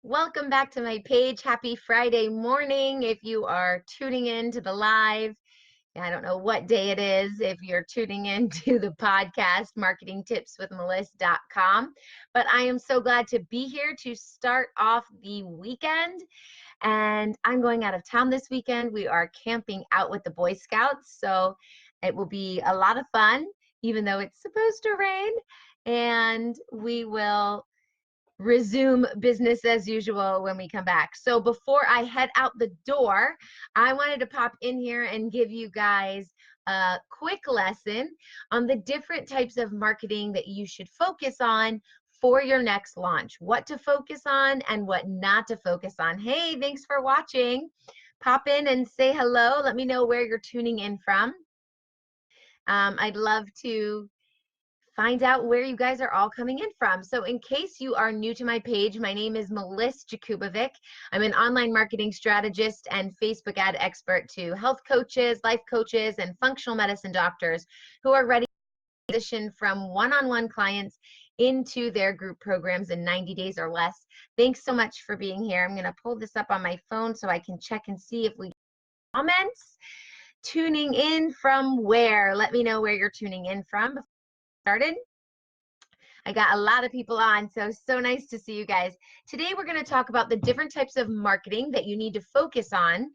Welcome back to my page. Happy Friday morning. If you are tuning in to the live, I don't know what day it is if you're tuning in to the podcast, Marketing Tips with Meliss.com. But I am so glad to be here to start off the weekend. And I'm going out of town this weekend. We are camping out with the Boy Scouts. So it will be a lot of fun, even though it's supposed to rain. And we will resume business as usual when we come back. So before I head out the door, I wanted to pop in here and give you guys a quick lesson on the different types of marketing that you should focus on for your next launch, what to focus on and what not to focus on. Hey, thanks for watching. Pop in and say hello. Let me know where you're tuning in from. I'd love to find out where you guys are all coming in from. So in case you are new to my page, my name is Meliss-Ep. I'm an online marketing strategist and Facebook ad expert to health coaches, life coaches, and functional medicine doctors who are ready to transition from one-on-one clients into their group programs in 90 days or less. Thanks so much for being here. I'm going to pull this up on my phone so I can check and see if we get comments. Tuning in from where? Let me know where you're tuning in from before we started. I got a lot of people on, so nice to see you guys. Today we're going to talk about the different types of marketing that you need to focus on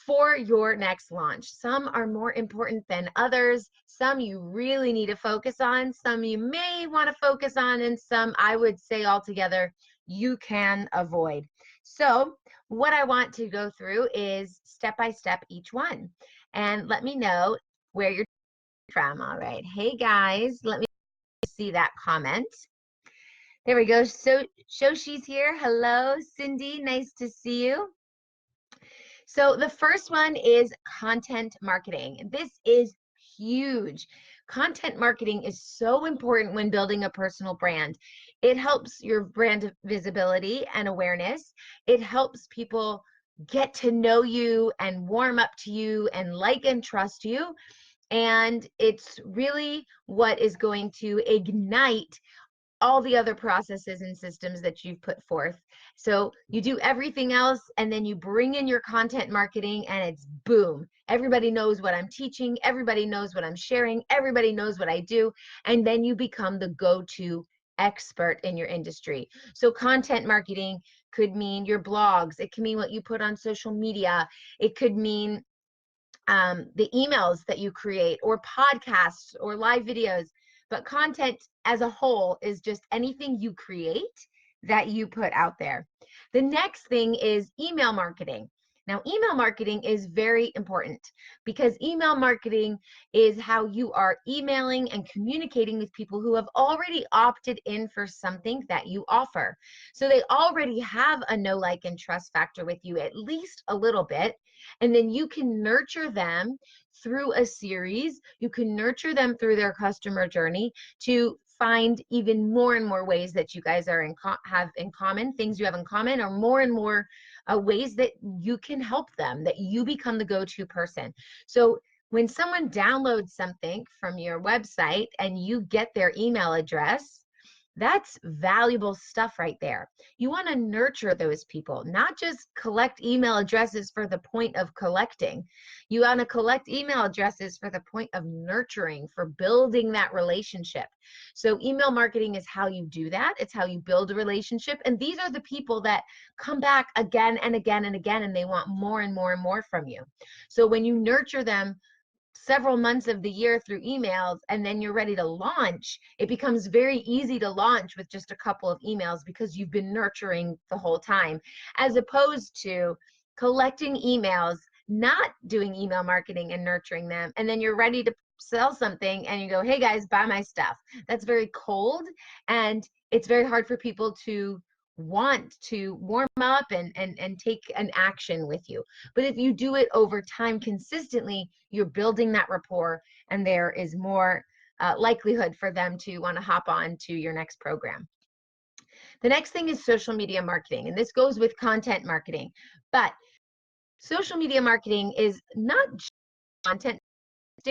for your next launch. Some are more important than others. Some you really need to focus on. Some you may want to focus on, and some I would say altogether you can avoid. So what I want to go through is step by step each one. And let me know where you're from. All right. Hey guys, let me see that comment. There we go. So Shoshi's here. Hello, Cindy. Nice to see you. So the first one is content marketing. This is huge. Content marketing is so important when building a personal brand. It helps your brand visibility and awareness. It helps people get to know you and warm up to you and like and trust you. And it's really what is going to ignite all the other processes and systems that you've put forth. So you do everything else and then you bring in your content marketing and it's boom. Everybody knows what I'm teaching. Everybody knows what I'm sharing. Everybody knows what I do. And then you become the go-to expert in your industry. So content marketing could mean your blogs. It can mean what you put on social media. It could mean the emails that you create or podcasts or live videos. But content as a whole is just anything you create that you put out there. The next thing is email marketing. Now, email marketing is very important because email marketing is how you are emailing and communicating with people who have already opted in for something that you offer. So they already have a know, like, and trust factor with you, at least a little bit. And then you can nurture them through a series. You can nurture them through their customer journey to find even more and more ways that you guys are have in common, things you have in common, or more and more ways that you can help them, that you become the go-to person. So when someone downloads something from your website and you get their email address, that's valuable stuff right there. You want to nurture those people, not just collect email addresses for the point of collecting. You want to collect email addresses for the point of nurturing, for building that relationship. So email marketing is how you do that. It's how you build a relationship. And these are the people that come back again and again and again, and they want more and more and more from you. So when you nurture them several months of the year through emails and then you're ready to launch, it becomes very easy to launch with just a couple of emails because you've been nurturing the whole time, as opposed to collecting emails, not doing email marketing and nurturing them, and then you're ready to sell something and you go, hey guys, buy my stuff. That's very cold, and it's very hard for people to want to warm up and take an action with you. But if you do it over time consistently, you're building that rapport, and there is more likelihood for them to want to hop on to your next program. The next thing is social media marketing, and this goes with content marketing. But social media marketing is not just content,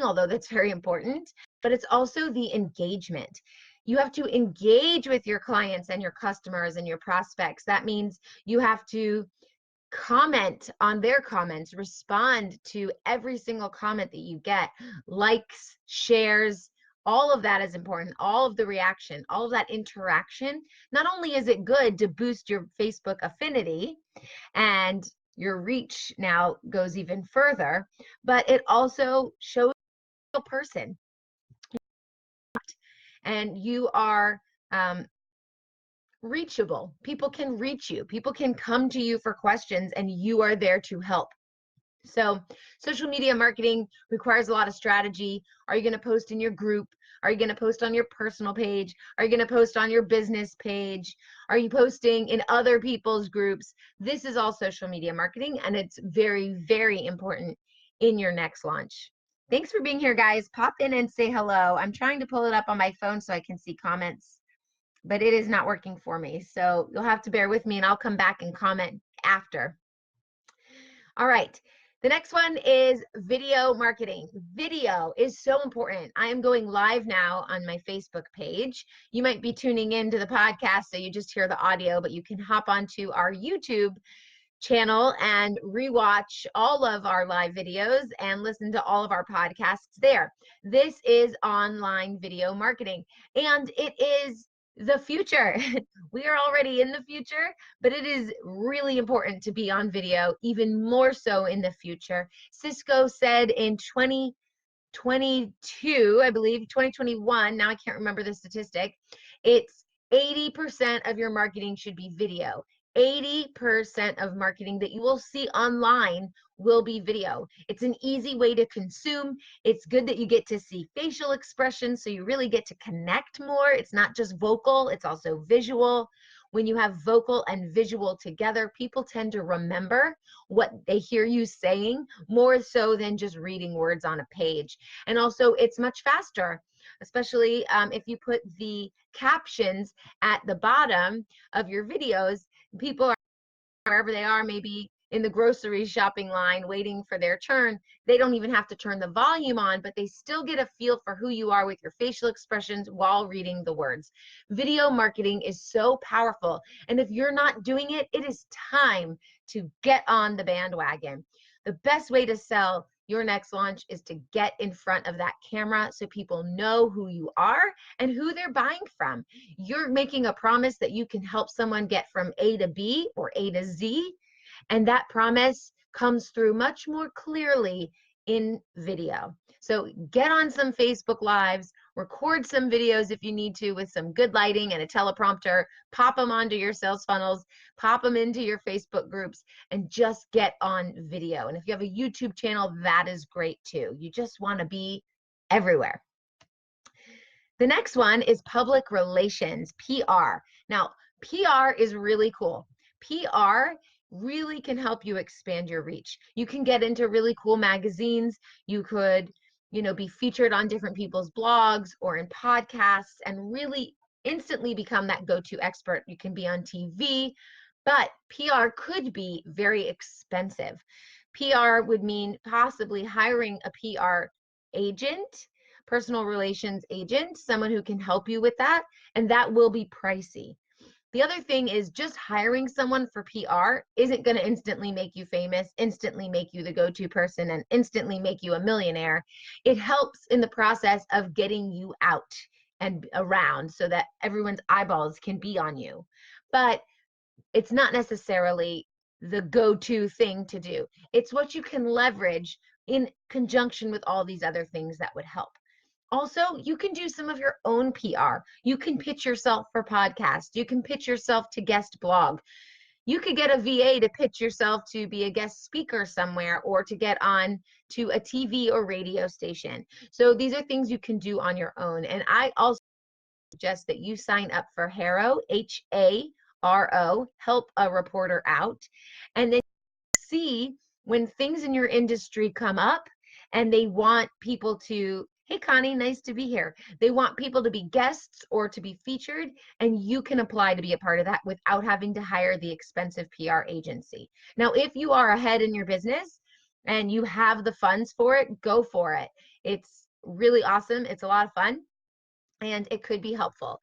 although that's very important, but it's also the engagement. You have to engage with your clients and your customers and your prospects. That means you have to comment on their comments, respond to every single comment that you get, likes, shares, all of that is important. All of the reaction, all of that interaction. Not only is it good to boost your Facebook affinity and your reach now goes even further, but it also shows a person and you are reachable. People can reach you. People can come to you for questions and you are there to help. So social media marketing requires a lot of strategy. Are you going to post in your group? Are you going to post on your personal page? Are you going to post on your business page? Are you posting in other people's groups? This is all social media marketing, and it's very, very important in your next launch. Thanks for being here, guys. Pop in and say hello. I'm trying to pull it up on my phone so I can see comments, but it is not working for me. So you'll have to bear with me and I'll come back and comment after. All right. The next one is video marketing. Video is so important. I am going live now on my Facebook page. You might be tuning into the podcast, so you just hear the audio, but you can hop onto our YouTube channel and rewatch all of our live videos and listen to all of our podcasts there. This is online video marketing, and it is the future. We are already in the future, but it is really important to be on video, even more so in the future. Cisco said in 2022, I believe, 2021, now I can't remember the statistic, it's 80% of your marketing should be video. 80% of marketing that you will see online will be video. It's an easy way to consume. It's good that you get to see facial expressions, so you really get to connect more. It's not just vocal, it's also visual. When you have vocal and visual together, people tend to remember what they hear you saying more so than just reading words on a page. And also, it's much faster, especially if you put the captions at the bottom of your videos. People are wherever they are, maybe in the grocery shopping line waiting for their turn. They don't even have to turn the volume on, but they still get a feel for who you are with your facial expressions while reading the words. Video marketing is so powerful, and if you're not doing it, it is time to get on the bandwagon. The best way to sell your next launch is to get in front of that camera so people know who you are and who they're buying from. You're making a promise that you can help someone get from A to B or A to Z, and that promise comes through much more clearly in video. So get on some Facebook Lives, record some videos if you need to with some good lighting and a teleprompter, pop them onto your sales funnels, pop them into your Facebook groups, and just get on video. And if you have a YouTube channel, that is great too. You just want to be everywhere. The next one is public relations, PR. Now, PR is really cool. PR really can help you expand your reach. You can get into really cool magazines. You could, be featured on different people's blogs or in podcasts and really instantly become that go-to expert. You can be on TV, but PR could be very expensive. PR would mean possibly hiring a PR agent, personal relations agent, someone who can help you with that, and that will be pricey. The other thing is just hiring someone for PR isn't going to instantly make you famous, instantly make you the go-to person, and instantly make you a millionaire. It helps in the process of getting you out and around so that everyone's eyeballs can be on you. But it's not necessarily the go-to thing to do. It's what you can leverage in conjunction with all these other things that would help. Also, you can do some of your own PR. You can pitch yourself for podcasts. You can pitch yourself to guest blog. You could get a VA to pitch yourself to be a guest speaker somewhere or to get on to a TV or radio station. So these are things you can do on your own. And I also suggest that you sign up for HARO, HARO, Help a Reporter Out, and then see when things in your industry come up and they want people to, hey Connie, nice to be here. They want people to be guests or to be featured, and you can apply to be a part of that without having to hire the expensive PR agency. Now, if you are ahead in your business and you have the funds for it, go for it. It's really awesome. It's a lot of fun. and it could be helpful.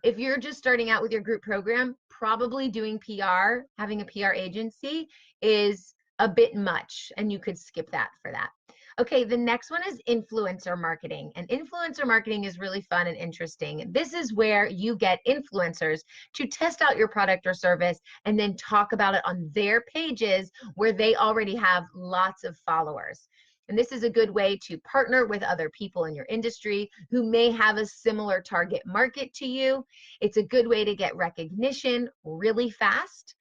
If you're just starting out with your group program, probably doing PR, having a PR agency is a bit much, and you could skip that for that. Okay, the next one is influencer marketing. And influencer marketing is really fun and interesting. This is where you get influencers to test out your product or service and then talk about it on their pages where they already have lots of followers. And this is a good way to partner with other people in your industry who may have a similar target market to you. It's a good way to get recognition really fast.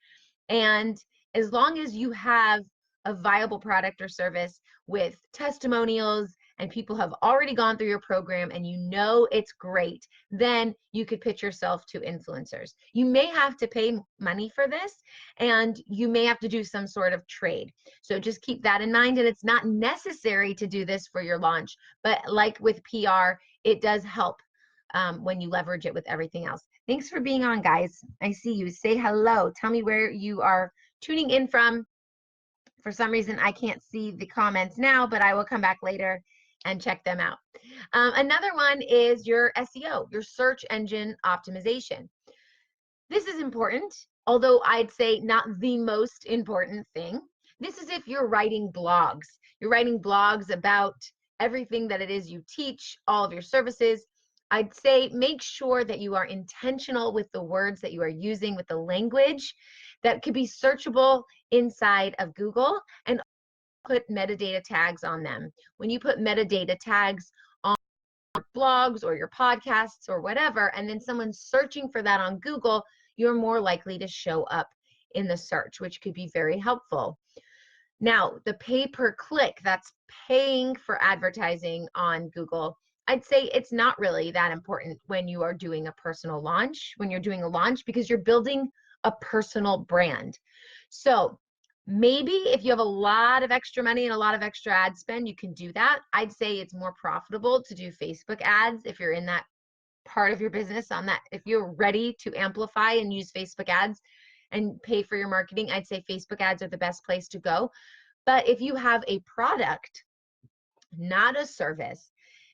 And as long as you have a viable product or service with testimonials and people have already gone through your program and you know it's great, then you could pitch yourself to influencers. You may have to pay money for this, and you may have to do some sort of trade. So just keep that in mind. And it's not necessary to do this for your launch, but like with PR, it does help when you leverage it with everything else. Thanks for being on, guys. I see you. Say hello. Tell me where you are tuning in from. For some reason, I can't see the comments now, but I will come back later and check them out. Another one is your SEO, your search engine optimization. This is important, although I'd say not the most important thing. This is if you're writing blogs. You're writing blogs about everything that it is you teach, all of your services. I'd say make sure that you are intentional with the words that you are using, with the language that could be searchable inside of Google, and put metadata tags on them. When you put metadata tags on blogs or your podcasts or whatever, and then someone's searching for that on Google, you're more likely to show up in the search, which could be very helpful. Now, the pay per click, that's paying for advertising on Google. I'd say it's not really that important when you are doing a personal launch, when you're doing a launch, because you're building a personal brand. So maybe if you have a lot of extra money and a lot of extra ad spend, you can do that. I'd say it's more profitable to do Facebook ads if you're in that part of your business on that. If you're ready to amplify and use Facebook ads and pay for your marketing, I'd say Facebook ads are the best place to go. But if you have a product, not a service,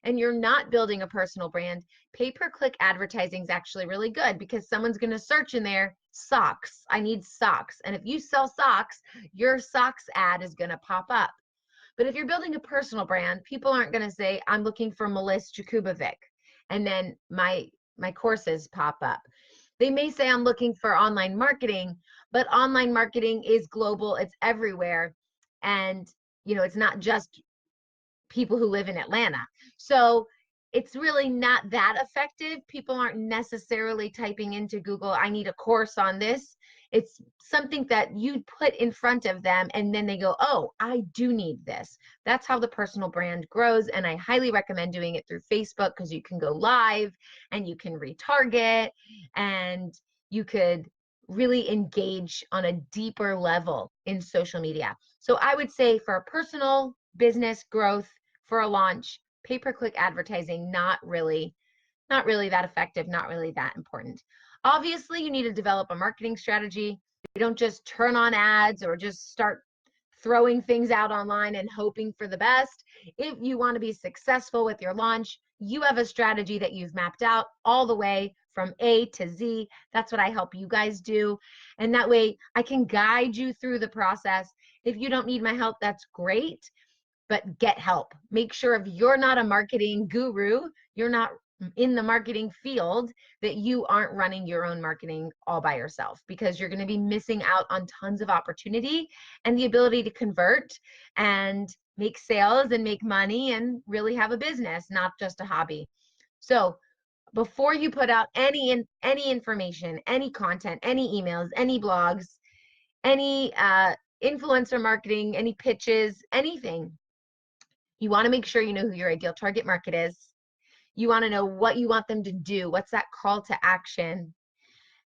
and you're not building a personal brand, pay-per-click advertising is actually really good, because someone's going to search in there, socks. I need socks. And if you sell socks, your socks ad is going to pop up. But if you're building a personal brand, people aren't going to say, I'm looking for Meliss-Ep, and then my courses pop up. They may say, I'm looking for online marketing, but online marketing is global, it's everywhere. And it's not just people who live in Atlanta. So it's really not that effective. People aren't necessarily typing into Google, I need a course on this. It's something that you put in front of them, and then they go, oh, I do need this. That's how the personal brand grows. And I highly recommend doing it through Facebook, because you can go live and you can retarget, and you could really engage on a deeper level in social media. So I would say for personal business growth, for a launch, pay-per-click advertising, not really that effective, not really that important. Obviously, you need to develop a marketing strategy. You don't just turn on ads or just start throwing things out online and hoping for the best. If you want to be successful with your launch, you have a strategy that you've mapped out all the way from A to Z. That's what I help you guys do. And that way I can guide you through the process. If you don't need my help, that's great, but get help. Make sure if you're not a marketing guru, you're not in the marketing field, that you aren't running your own marketing all by yourself, because you're going to be missing out on tons of opportunity and the ability to convert and make sales and make money and really have a business, not just a hobby. So before you put out any information, any content, any emails, any blogs, any influencer marketing, any pitches, anything, you want to make sure you know who your ideal target market is. You want to know what you want them to do. What's that call to action?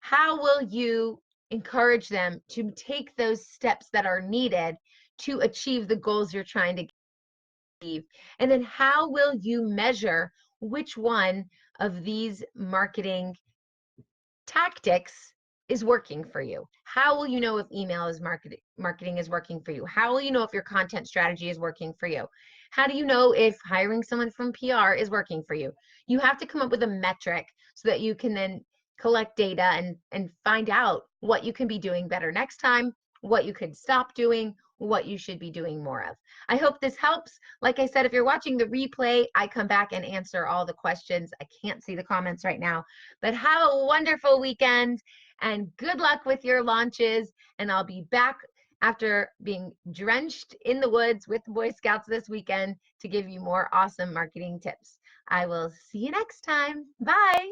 How will you encourage them to take those steps that are needed to achieve the goals you're trying to achieve? And then how will you measure which one of these marketing tactics is working for you? How will you know if email is marketing is working for you? How will you know if your content strategy is working for you? How do you know if hiring someone from PR is working for you? You have to come up with a metric so that you can then collect data and find out what you can be doing better next time, what you could stop doing, what you should be doing more of. I hope this helps. Like I said, if you're watching the replay, I come back and answer all the questions. I can't see the comments right now, but have a wonderful weekend and good luck with your launches. And I'll be back after being drenched in the woods with the Boy Scouts this weekend to give you more awesome marketing tips. I will see you next time. Bye.